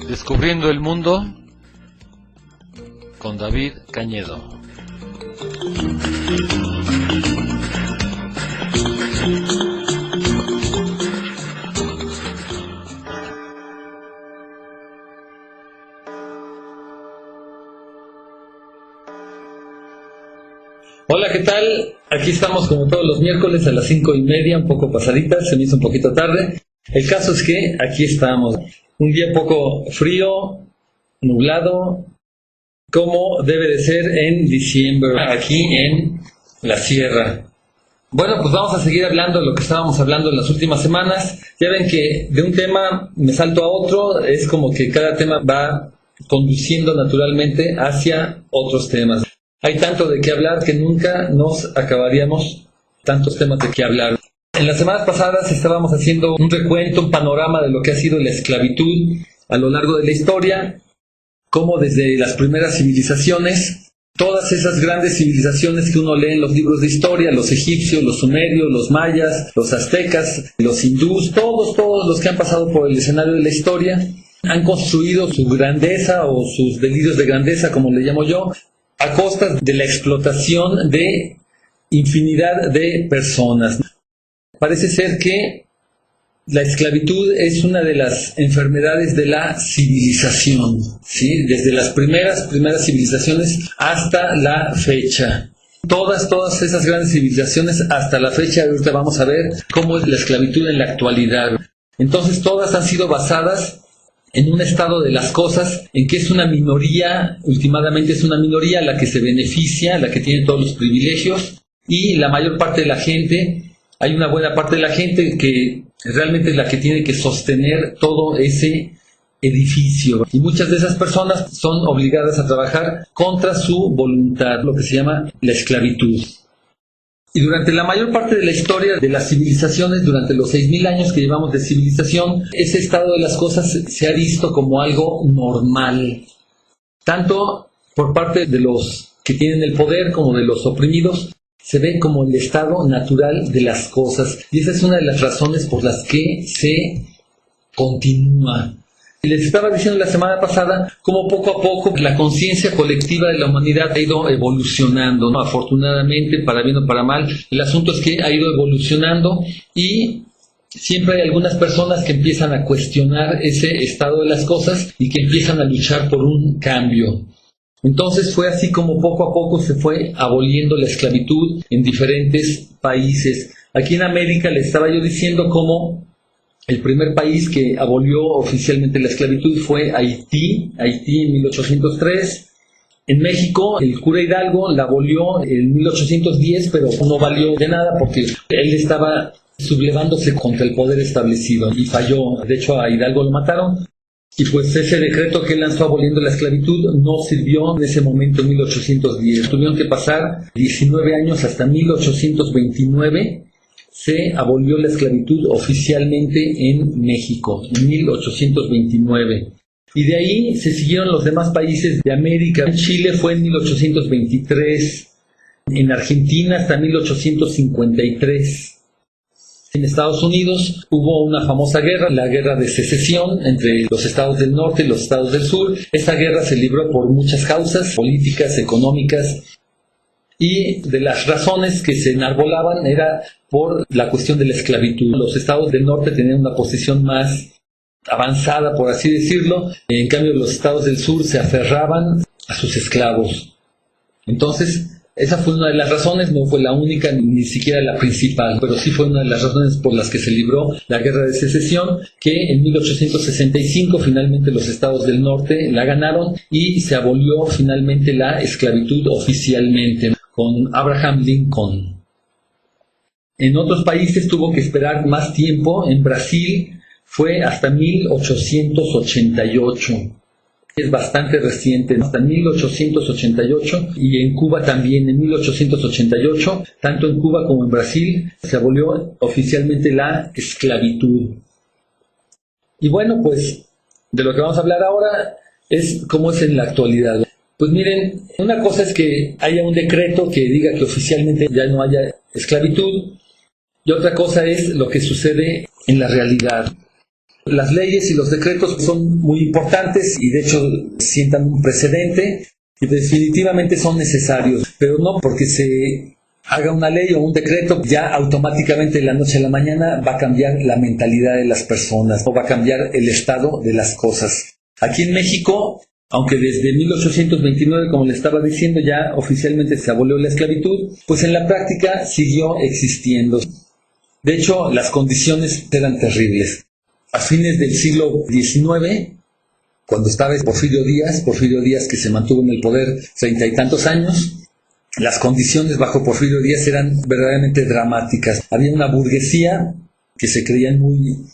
Descubriendo el mundo con David Cañedo. Hola, ¿qué tal? Aquí estamos como todos los miércoles a las 5:30, un poco pasaditas, se me hizo un poquito tarde. El caso es que aquí estamos. Un día un poco frío, nublado, como debe de ser en diciembre, aquí en la sierra. Bueno, pues vamos a seguir hablando de lo que estábamos hablando en las últimas semanas. Ya ven que de un tema me salto a otro, es como que cada tema va conduciendo naturalmente hacia otros temas. Hay tanto de qué hablar que nunca nos acabaríamos tantos temas de qué hablar. En las semanas pasadas estábamos haciendo un recuento, un panorama de lo que ha sido la esclavitud a lo largo de la historia, cómo desde las primeras civilizaciones, todas esas grandes civilizaciones que uno lee en los libros de historia, los egipcios, los sumerios, los mayas, los aztecas, los hindús, todos los que han pasado por el escenario de la historia, han construido su grandeza o sus delirios de grandeza, como le llamo yo, a costas de la explotación de infinidad de personas. Parece ser que la esclavitud es una de las enfermedades de la civilización, ¿sí? Desde las primeras civilizaciones hasta la fecha. Todas esas grandes civilizaciones hasta la fecha, ahorita vamos a ver cómo es la esclavitud en la actualidad. Entonces todas han sido basadas en un estado de las cosas en que es una minoría, últimamente es una minoría la que se beneficia, la que tiene todos los privilegios, y la mayor parte de la gente, hay una buena parte de la gente que realmente es la que tiene que sostener todo ese edificio. Y muchas de esas personas son obligadas a trabajar contra su voluntad, lo que se llama la esclavitud. Y durante la mayor parte de la historia de las civilizaciones, durante los 6.000 años que llevamos de civilización, ese estado de las cosas se ha visto como algo normal, tanto por parte de los que tienen el poder como de los oprimidos. Se ve como el estado natural de las cosas, y esa es una de las razones por las que se continúa. Les estaba diciendo la semana pasada cómo poco a poco la conciencia colectiva de la humanidad ha ido evolucionando, ¿no? Afortunadamente, para bien o para mal, el asunto es que ha ido evolucionando y siempre hay algunas personas que empiezan a cuestionar ese estado de las cosas y que empiezan a luchar por un cambio. Entonces fue así como poco a poco se fue aboliendo la esclavitud en diferentes países. Aquí en América le estaba yo diciendo cómo el primer país que abolió oficialmente la esclavitud fue Haití en 1803. En México el cura Hidalgo la abolió en 1810, pero no valió de nada porque él estaba sublevándose contra el poder establecido y falló. De hecho a Hidalgo lo mataron. Y pues ese decreto que él lanzó aboliendo la esclavitud no sirvió en ese momento en 1810. Tuvieron que pasar 19 años hasta 1829. Se abolió la esclavitud oficialmente en México, en 1829. Y de ahí se siguieron los demás países de América. En Chile fue en 1823. En Argentina hasta 1853. En Estados Unidos hubo una famosa guerra, la guerra de secesión entre los estados del norte y los estados del sur. Esta guerra se libró por muchas causas políticas, económicas, y de las razones que se enarbolaban era por la cuestión de la esclavitud. Los estados del norte tenían una posición más avanzada, por así decirlo, en cambio los estados del sur se aferraban a sus esclavos. Entonces, esa fue una de las razones, no fue la única, ni siquiera la principal, pero sí fue una de las razones por las que se libró la guerra de secesión, que en 1865 finalmente los estados del norte la ganaron y se abolió finalmente la esclavitud oficialmente con Abraham Lincoln. En otros países tuvo que esperar más tiempo. En Brasil fue hasta 1888. Es bastante reciente, hasta 1888, y en Cuba también en 1888, tanto en Cuba como en Brasil, se abolió oficialmente la esclavitud. Y bueno, pues De lo que vamos a hablar ahora es cómo es en la actualidad. Pues miren, una cosa es que haya un decreto que diga que oficialmente ya no haya esclavitud, y otra cosa es lo que sucede en la realidad. Las leyes y los decretos son muy importantes y de hecho sientan un precedente y definitivamente son necesarios, pero no porque se haga una ley o un decreto ya automáticamente de la noche a la mañana va a cambiar la mentalidad de las personas o va a cambiar el estado de las cosas. Aquí en México, aunque desde 1829, como le estaba diciendo, ya oficialmente se abolió la esclavitud, pues en la práctica siguió existiendo. De hecho, las condiciones eran terribles. A fines del siglo XIX, cuando estaba Porfirio Díaz que se mantuvo en el poder 30 y tantos años, las condiciones bajo Porfirio Díaz eran verdaderamente dramáticas. Había una burguesía que se creían muy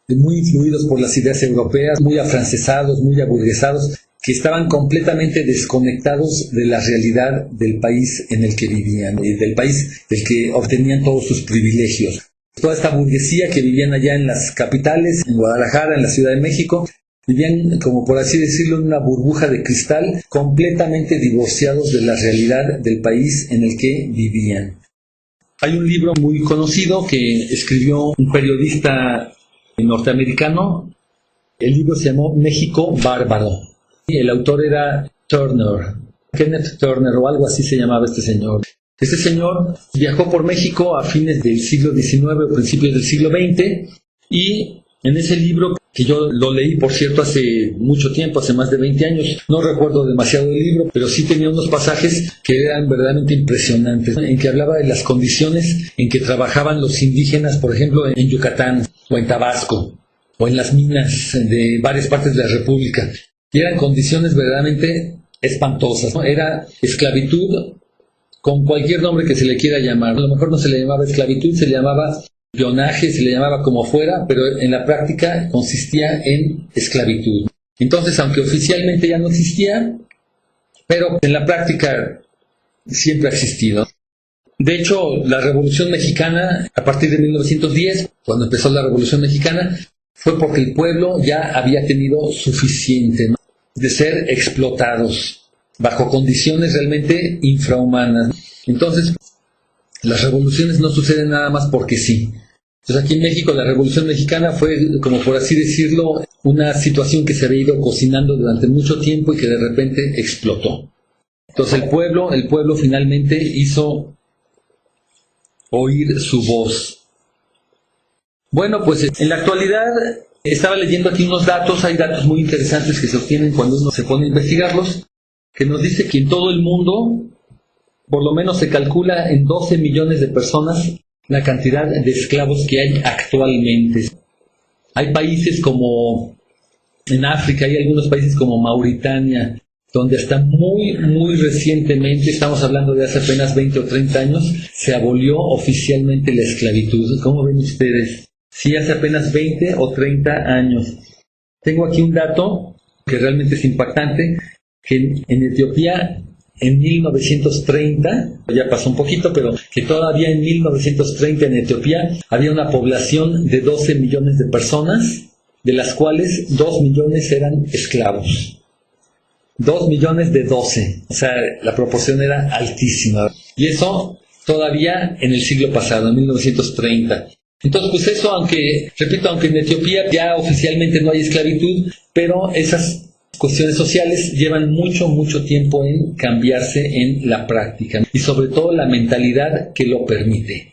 influidos por las ideas europeas, muy afrancesados, muy aburguesados, que estaban completamente desconectados de la realidad del país en el que vivían, y del país del que obtenían todos sus privilegios. Toda esta burguesía que vivían allá en las capitales, en Guadalajara, en la Ciudad de México, vivían, como por así decirlo, en una burbuja de cristal, completamente divorciados de la realidad del país en el que vivían. Hay un libro muy conocido que escribió un periodista norteamericano. El libro se llamó México Bárbaro. Y el autor era Kenneth Turner, o algo así se llamaba este señor. Este señor viajó por México a fines del siglo XIX o principios del siglo XX, y en ese libro, que yo lo leí, por cierto, hace mucho tiempo, hace más de 20 años, no recuerdo demasiado el libro, pero sí tenía unos pasajes que eran verdaderamente impresionantes, en que hablaba de las condiciones en que trabajaban los indígenas, por ejemplo, en Yucatán, o en Tabasco, o en las minas de varias partes de la República. Y eran condiciones verdaderamente espantosas, ¿no? Era esclavitud con cualquier nombre que se le quiera llamar. A lo mejor no se le llamaba esclavitud, se le llamaba peonaje, se le llamaba como fuera, pero en la práctica consistía en esclavitud. Entonces, aunque oficialmente ya no existía, pero en la práctica siempre ha existido. De hecho, la Revolución Mexicana, a partir de 1910, cuando empezó la Revolución Mexicana, fue porque el pueblo ya había tenido suficiente, ¿no?, de ser explotados bajo condiciones realmente infrahumanas. Entonces, las revoluciones no suceden nada más porque sí. Entonces, aquí en México la Revolución Mexicana fue, como por así decirlo, una situación que se había ido cocinando durante mucho tiempo y que de repente explotó. Entonces el pueblo finalmente hizo oír su voz. Bueno, pues en la actualidad estaba leyendo aquí unos datos, hay datos muy interesantes que se obtienen cuando uno se pone a investigarlos, que nos dice que en todo el mundo, por lo menos se calcula en 12 millones de personas la cantidad de esclavos que hay actualmente. Hay países como en África, hay algunos países como Mauritania, donde hasta muy recientemente, estamos hablando de hace apenas 20 o 30 años, se abolió oficialmente la esclavitud. ¿Cómo ven ustedes? Sí, hace apenas 20 o 30 años. Tengo aquí un dato que realmente es impactante, que en Etiopía, en 1930, ya pasó un poquito, pero que todavía en 1930 en Etiopía había una población de 12 millones de personas, de las cuales 2 millones eran esclavos. 2 millones de 12, o sea, la proporción era altísima. Y eso todavía en el siglo pasado, en 1930. Entonces, pues eso, aunque en Etiopía ya oficialmente no hay esclavitud, pero esas cuestiones sociales llevan mucho tiempo en cambiarse en la práctica, y sobre todo la mentalidad que lo permite.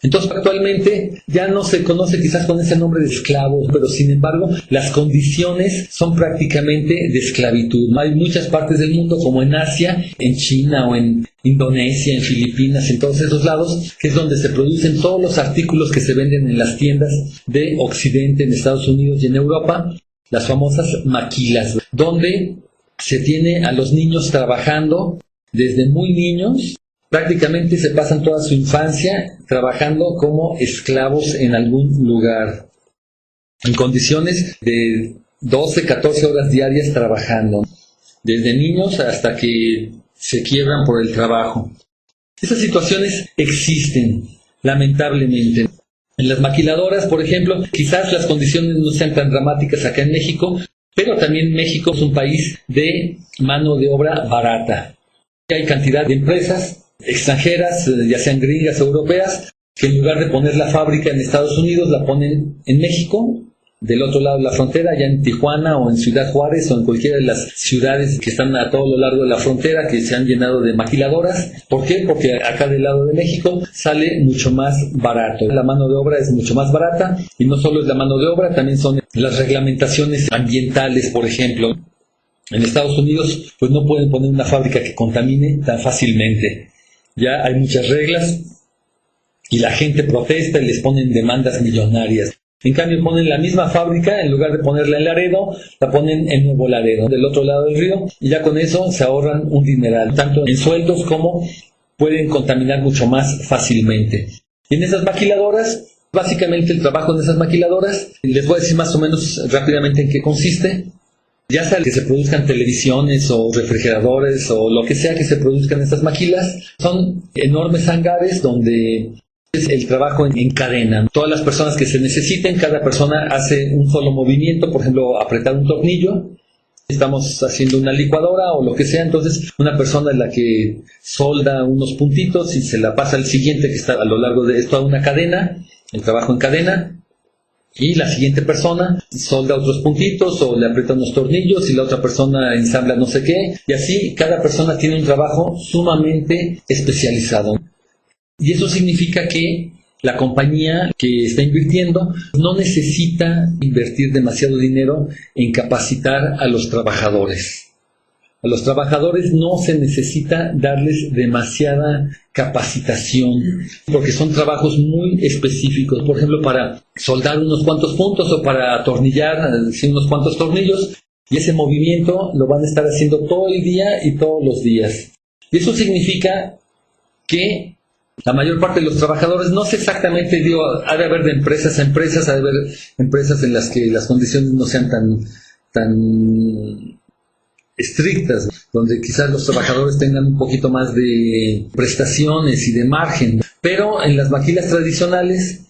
Entonces, actualmente ya no se conoce quizás con ese nombre de esclavos, pero sin embargo las condiciones son prácticamente de esclavitud. Hay muchas partes del mundo, como en Asia, en China o en Indonesia, en Filipinas, en todos esos lados, que es donde se producen todos los artículos que se venden en las tiendas de Occidente, en Estados Unidos y en Europa, las famosas maquilas, donde se tiene a los niños trabajando desde muy niños. Prácticamente se pasan toda su infancia trabajando como esclavos en algún lugar, en condiciones de 12, 14 horas diarias trabajando, desde niños hasta que se quiebran por el trabajo. Esas situaciones existen, lamentablemente. En las maquiladoras, por ejemplo, quizás las condiciones no sean tan dramáticas acá en México, pero también México es un país de mano de obra barata. Hay cantidad de empresas extranjeras, ya sean gringas o europeas, que en lugar de poner la fábrica en Estados Unidos, la ponen en México, del otro lado de la frontera, ya en Tijuana o en Ciudad Juárez o en cualquiera de las ciudades que están a todo lo largo de la frontera, que se han llenado de maquiladoras. ¿Por qué? Porque acá del lado de México sale mucho más barato. La mano de obra es mucho más barata, y no solo es la mano de obra, también son las reglamentaciones ambientales, por ejemplo. En Estados Unidos pues no pueden poner una fábrica que contamine tan fácilmente. Ya hay muchas reglas y la gente protesta y les ponen demandas millonarias. En cambio ponen la misma fábrica, en lugar de ponerla en Laredo, la ponen en Nuevo Laredo, del otro lado del río, y ya con eso se ahorran un dineral, tanto en sueldos como pueden contaminar mucho más fácilmente. Y en esas maquiladoras, básicamente el trabajo de esas maquiladoras, les voy a decir más o menos rápidamente en qué consiste. Ya sea que se produzcan televisiones o refrigeradores o lo que sea que se produzcan en estas maquilas, son enormes hangares donde es el trabajo en cadena. Todas las personas que se necesiten, cada persona hace un solo movimiento, por ejemplo, apretar un tornillo. Estamos haciendo una licuadora o lo que sea, entonces una persona es la que solda unos puntitos y se la pasa al siguiente que está a lo largo de toda una cadena, el trabajo en cadena. Y la siguiente persona solda otros puntitos o le aprieta unos tornillos y la otra persona ensambla no sé qué. Y así cada persona tiene un trabajo sumamente especializado. Y eso significa que la compañía que está invirtiendo no necesita invertir demasiado dinero en capacitar a los trabajadores. A los trabajadores no se necesita darles demasiada capacitación, porque son trabajos muy específicos. Por ejemplo, para soldar unos cuantos puntos o para atornillar unos cuantos tornillos, y ese movimiento lo van a estar haciendo todo el día y todos los días. Y eso significa que la mayor parte de los trabajadores, no sé exactamente, ha de haber de empresas a empresas, ha de haber empresas en las que las condiciones no sean tan estrictas, donde quizás los trabajadores tengan un poquito más de prestaciones y de margen, pero en las maquilas tradicionales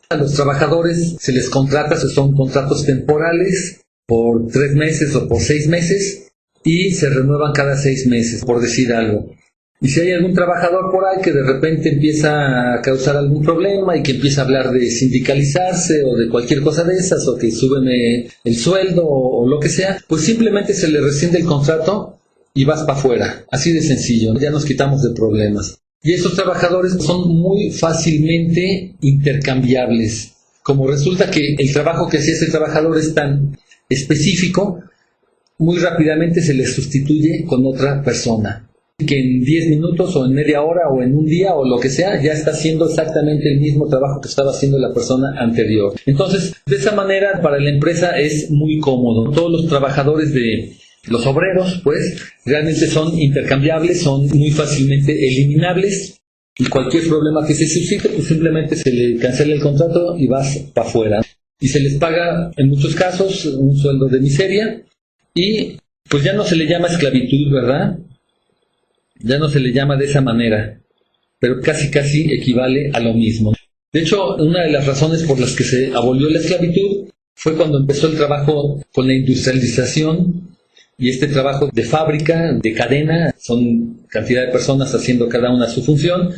a los trabajadores se les contrata, son contratos temporales por 3 meses o por 6 meses y se renuevan cada 6 meses, por decir algo. Y si hay algún trabajador por ahí que de repente empieza a causar algún problema y que empieza a hablar de sindicalizarse o de cualquier cosa de esas, o que súbeme el sueldo o lo que sea, pues simplemente se le rescinde el contrato y vas para afuera. Así de sencillo, ya nos quitamos de problemas. Y esos trabajadores son muy fácilmente intercambiables. Como resulta que el trabajo que hacía ese trabajador es tan específico, muy rápidamente se le sustituye con otra persona, que en 10 minutos o en media hora o en un día o lo que sea, ya está haciendo exactamente el mismo trabajo que estaba haciendo la persona anterior. Entonces, de esa manera, para la empresa es muy cómodo. Todos los trabajadores los obreros, pues, realmente son intercambiables, son muy fácilmente eliminables, y cualquier problema que se suscite, pues simplemente se le cancela el contrato y vas para afuera. Y se les paga, en muchos casos, un sueldo de miseria, y pues ya no se le llama esclavitud, ¿verdad? Ya no se le llama de esa manera, pero casi equivale a lo mismo. De hecho, una de las razones por las que se abolió la esclavitud fue cuando empezó el trabajo con la industrialización, y este trabajo de fábrica, de cadena, son cantidad de personas haciendo cada una su función.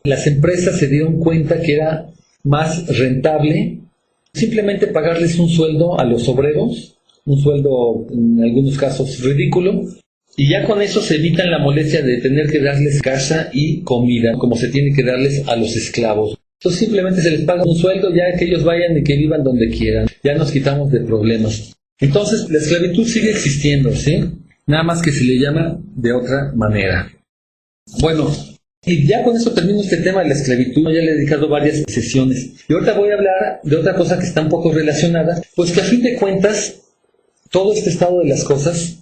Las empresas se dieron cuenta que era más rentable simplemente pagarles un sueldo a los obreros, un sueldo en algunos casos ridículo, y ya con eso se evitan la molestia de tener que darles casa y comida, como se tiene que darles a los esclavos. Entonces simplemente se les paga un sueldo, ya que ellos vayan y que vivan donde quieran. Ya nos quitamos de problemas. Entonces la esclavitud sigue existiendo, ¿sí? Nada más que se le llama de otra manera. Bueno, y ya con eso termino este tema de la esclavitud. Ya le he dedicado varias sesiones. Y ahorita voy a hablar de otra cosa que está un poco relacionada, pues que a fin de cuentas, todo este estado de las cosas,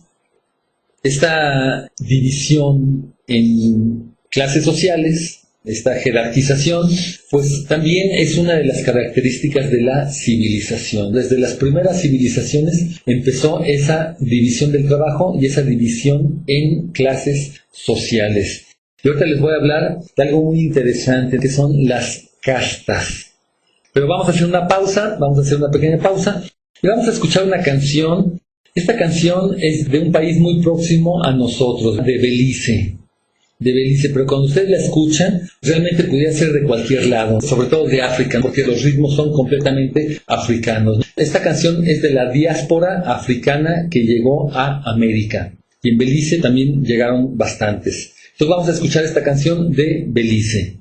esta división en clases sociales, esta jerarquización, pues también es una de las características de la civilización. Desde las primeras civilizaciones empezó esa división del trabajo y esa división en clases sociales. Y ahorita les voy a hablar de algo muy interesante, que son las castas. Pero vamos a hacer una pausa, vamos a hacer una pequeña pausa y vamos a escuchar una canción. Esta canción es de un país muy próximo a nosotros, de Belice. Pero cuando ustedes la escuchan, realmente podría ser de cualquier lado, sobre todo de África, porque los ritmos son completamente africanos. Esta canción es de la diáspora africana que llegó a América, y en Belice también llegaron bastantes. Entonces vamos a escuchar esta canción de Belice.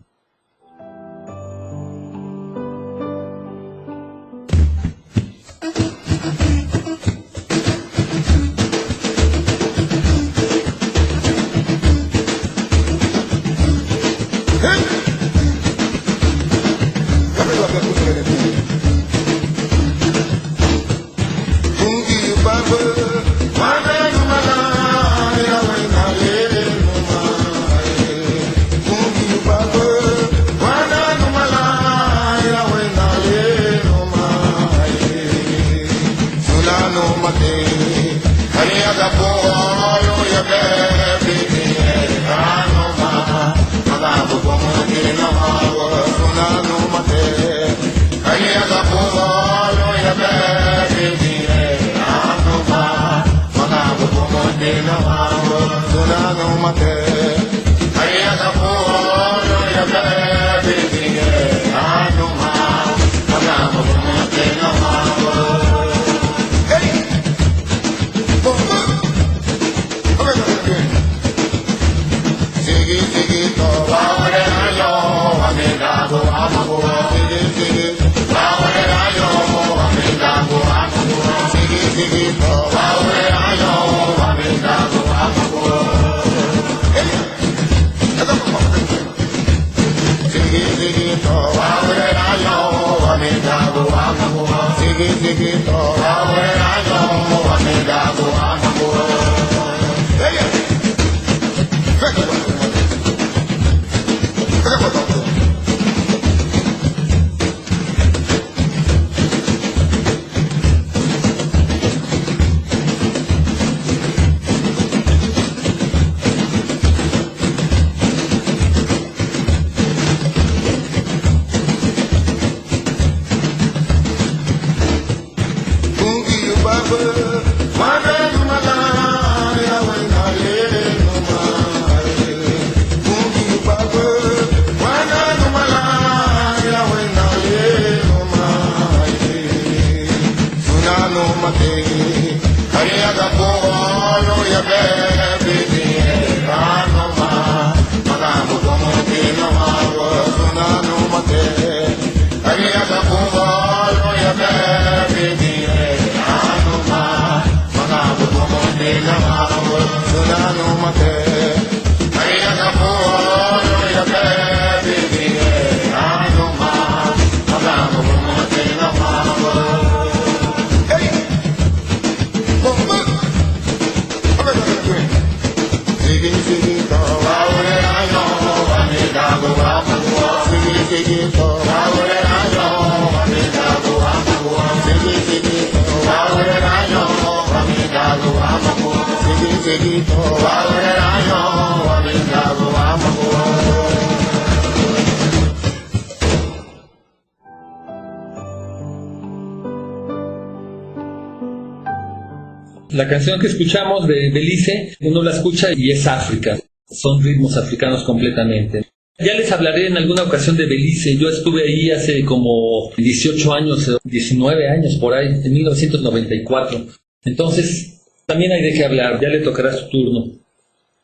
La canción que escuchamos de Belice, uno la escucha y es África. Son ritmos africanos completamente. Ya les hablaré en alguna ocasión de Belice. Yo estuve ahí hace como 18 años, 19 años por ahí, en 1994. Entonces, también hay de qué hablar. Ya le tocará su turno.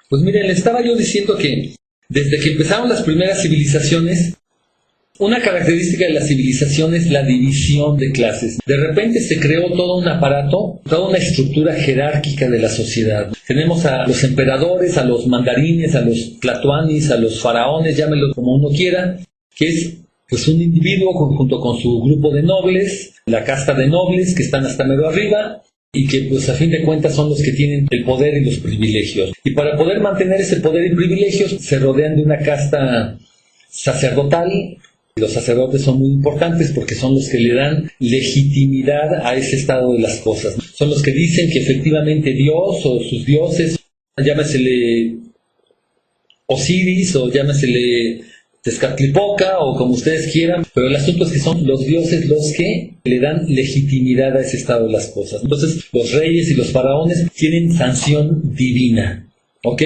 Pues miren, le estaba yo diciendo que desde que empezaron las primeras civilizaciones, una característica de la civilización es la división de clases. De repente se creó todo un aparato, toda una estructura jerárquica de la sociedad. Tenemos a los emperadores, a los mandarines, a los tlatoanis, a los faraones, llámenlo como uno quiera, que es pues un individuo junto con su grupo de nobles, la casta de nobles que están hasta medio arriba y que pues a fin de cuentas son los que tienen el poder y los privilegios. Y para poder mantener ese poder y privilegios se rodean de una casta sacerdotal. Los sacerdotes son muy importantes porque son los que le dan legitimidad a ese estado de las cosas. Son los que dicen que efectivamente Dios o sus dioses, llámesele Osiris o llámesele Tezcatlipoca o como ustedes quieran, pero el asunto es que son los dioses los que le dan legitimidad a ese estado de las cosas. Entonces, los reyes y los faraones tienen sanción divina, ¿ok?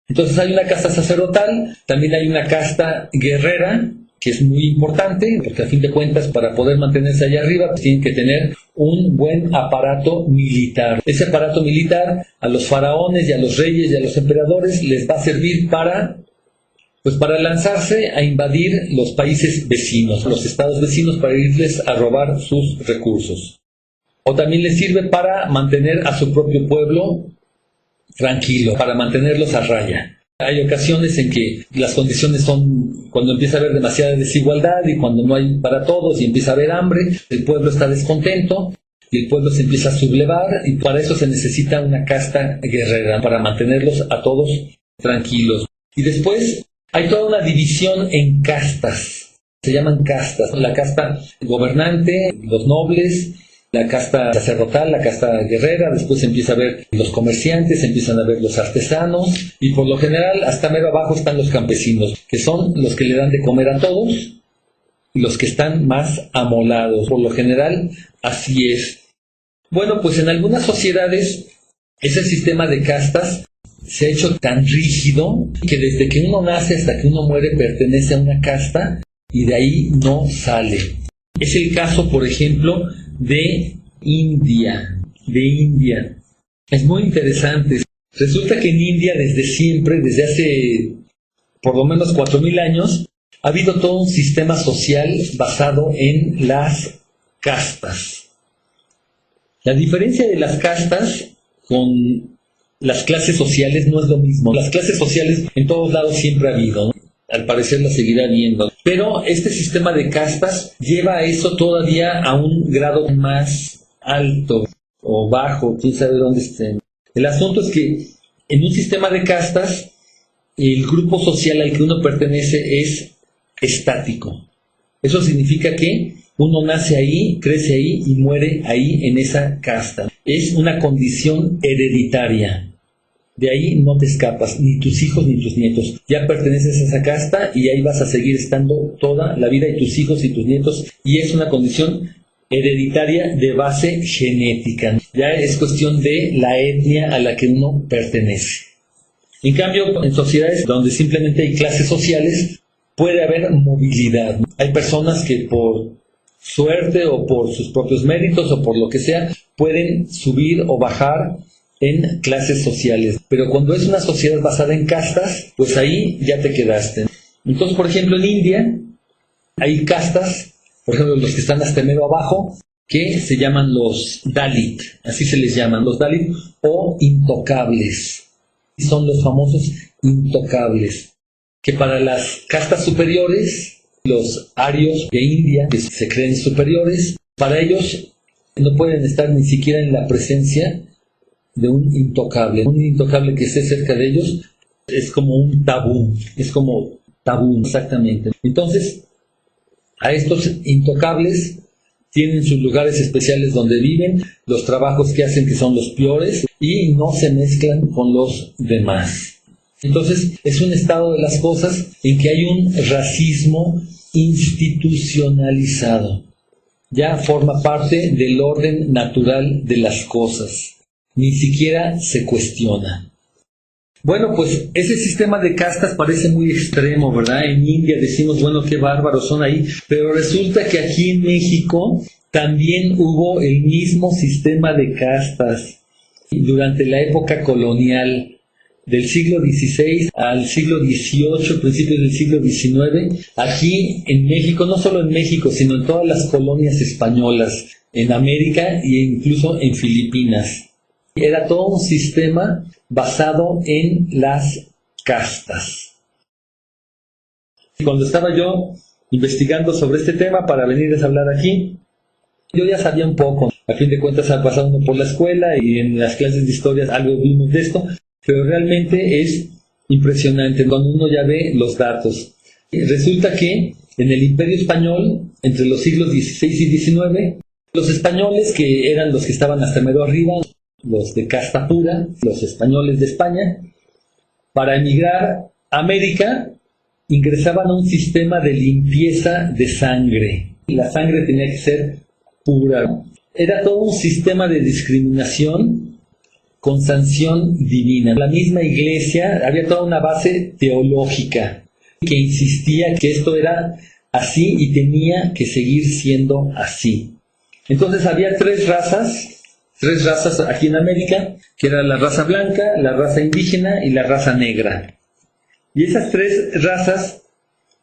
Entonces hay una casta sacerdotal, también hay una casta guerrera, que es muy importante, porque a fin de cuentas, para poder mantenerse allá arriba, pues tienen que tener un buen aparato militar. Ese aparato militar a los faraones y a los reyes y a los emperadores les va a servir para lanzarse a invadir los países vecinos, los estados vecinos, para irles a robar sus recursos. O también les sirve para mantener a su propio pueblo tranquilo, para mantenerlos a raya. Hay ocasiones en que las condiciones son cuando empieza a haber demasiada desigualdad y cuando no hay para todos y empieza a haber hambre, el pueblo está descontento y el pueblo se empieza a sublevar, y para eso se necesita una casta guerrera, para mantenerlos a todos tranquilos. Y después hay toda una división en castas, se llaman castas. La casta gobernante, los nobles, la casta sacerdotal, la casta guerrera, después empieza a ver los comerciantes, empiezan a ver los artesanos, y por lo general hasta mero abajo están los campesinos, que son los que le dan de comer a todos y los que están más amolados. Por lo general así es. Bueno, pues en algunas sociedades ese sistema de castas se ha hecho tan rígido que desde que uno nace hasta que uno muere pertenece a una casta y de ahí no sale. Es el caso, por ejemplo, de India. Es muy interesante. Resulta que en India desde siempre, desde hace por lo menos 4,000 años, ha habido todo un sistema social basado en las castas. La diferencia de las castas con las clases sociales no es lo mismo. Las clases sociales en todos lados siempre ha habido, ¿no? Al parecer la seguirá viendo. Pero este sistema de castas lleva a eso todavía a un grado más alto o bajo, quién sabe dónde estén. El asunto es que en un sistema de castas, el grupo social al que uno pertenece es estático. Eso significa que uno nace ahí, crece ahí y muere ahí en esa casta. Es una condición hereditaria. De ahí no te escapas, ni tus hijos ni tus nietos. Ya perteneces a esa casta y ahí vas a seguir estando toda la vida, y tus hijos y tus nietos. Y es una condición hereditaria de base genética. Ya es cuestión de la etnia a la que uno pertenece. En cambio, en sociedades donde simplemente hay clases sociales, puede haber movilidad. Hay personas que por suerte o por sus propios méritos o por lo que sea, pueden subir o bajar en clases sociales. Pero cuando es una sociedad basada en castas, pues ahí ya te quedaste. Entonces, por ejemplo, en India hay castas, por ejemplo, los que están hasta mero abajo, que se llaman los Dalit, así se les llaman, los Dalit o intocables. Y son los famosos intocables, que para las castas superiores, los arios de India, que se creen superiores, para ellos no pueden estar ni siquiera en la presencia de un intocable. Un intocable que esté cerca de ellos es como un tabú, exactamente. Entonces, a estos intocables tienen sus lugares especiales donde viven, los trabajos que hacen que son los peores y no se mezclan con los demás. Entonces, es un estado de las cosas en que hay un racismo institucionalizado. Ya forma parte del orden natural de las cosas. Ni siquiera se cuestiona. Bueno, pues ese sistema de castas parece muy extremo, ¿verdad? En India decimos, bueno, qué bárbaros son ahí, pero resulta que aquí en México también hubo el mismo sistema de castas durante la época colonial, del siglo XVI al siglo XVIII, principios del siglo XIX, aquí en México, no solo en México, sino en todas las colonias españolas, en América e incluso en Filipinas. Era todo un sistema basado en las castas. Cuando estaba yo investigando sobre este tema para venirles a hablar aquí, yo ya sabía un poco. A fin de cuentas ha pasado uno por la escuela y en las clases de historia algo vimos de esto, pero realmente es impresionante cuando uno ya ve los datos. Resulta que en el Imperio Español, entre los siglos XVI y XIX, los españoles, que eran los que estaban hasta mero arriba, los de casta pura, los españoles de España, para emigrar a América, ingresaban a un sistema de limpieza de sangre. La sangre tenía que ser pura. Era todo un sistema de discriminación con sanción divina. La misma iglesia había toda una base teológica que insistía que esto era así y tenía que seguir siendo así. Entonces había tres razas aquí en América, que era la raza blanca, la raza indígena y la raza negra. Y esas tres razas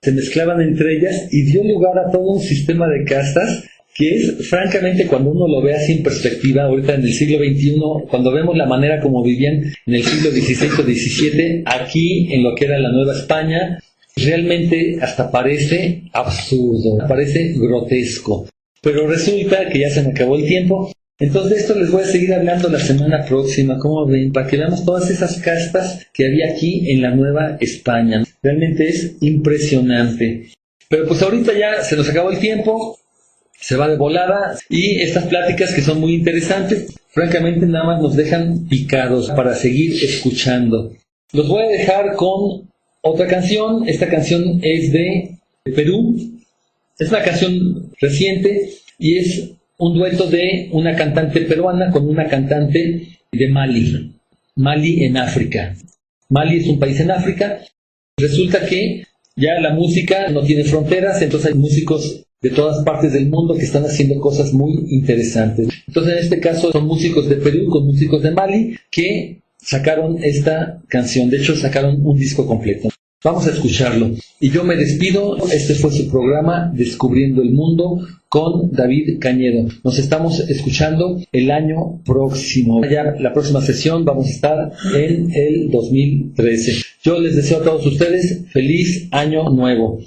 se mezclaban entre ellas y dio lugar a todo un sistema de castas que es, francamente, cuando uno lo ve así en perspectiva, ahorita en el siglo XXI, cuando vemos la manera como vivían en el siglo XVI o XVII, aquí en lo que era la Nueva España, realmente hasta parece absurdo, parece grotesco. Pero resulta que ya se me acabó el tiempo. Entonces de esto les voy a seguir hablando la semana próxima, como ven, para que veamos todas esas castas que había aquí en la Nueva España. Realmente es impresionante. Pero pues ahorita ya se nos acabó el tiempo, se va de volada, y estas pláticas que son muy interesantes, francamente nada más nos dejan picados para seguir escuchando. Los voy a dejar con otra canción. Esta canción es de Perú. Es una canción reciente y es un dueto de una cantante peruana con una cantante de Mali. Mali en África. Mali es un país en África. Resulta que ya la música no tiene fronteras, entonces hay músicos de todas partes del mundo que están haciendo cosas muy interesantes. Entonces en este caso son músicos de Perú con músicos de Mali que sacaron esta canción. De hecho sacaron un disco completo. Vamos a escucharlo. Y yo me despido. Este fue su programa Descubriendo el Mundo con David Cañedo. Nos estamos escuchando el año próximo. Ya la próxima sesión vamos a estar en el 2013. Yo les deseo a todos ustedes feliz año nuevo.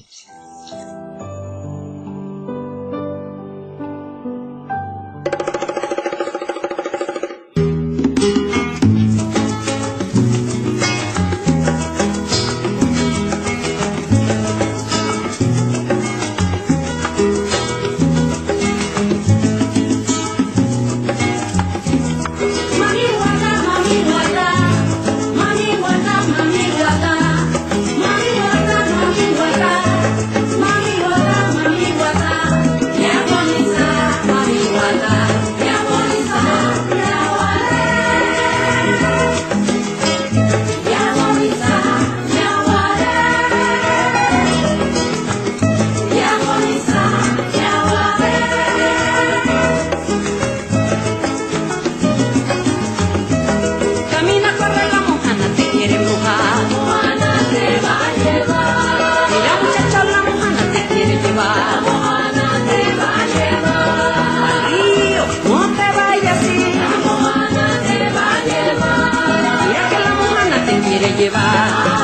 Llevar